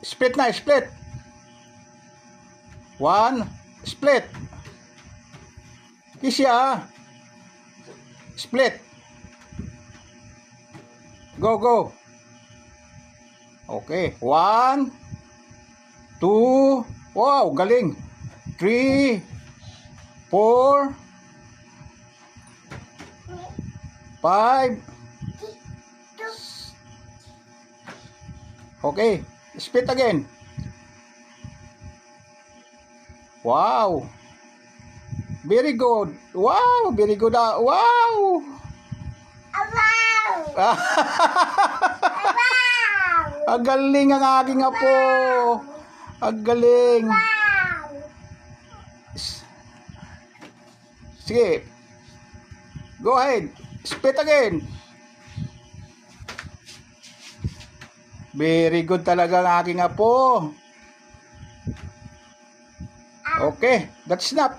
Split na, split. 1, split. Easy ah. Split. Go, go. Okay. 1, 2, wow, galing. 3, 4, 5. Okay. Split again. Wow. Very good. Wow, very good. Wow. Wow! Ang galing ang aking apo. Ang galing. Wow! Sige. Go ahead. Split again. Very good talaga ang aking apo. Okay, that's enough.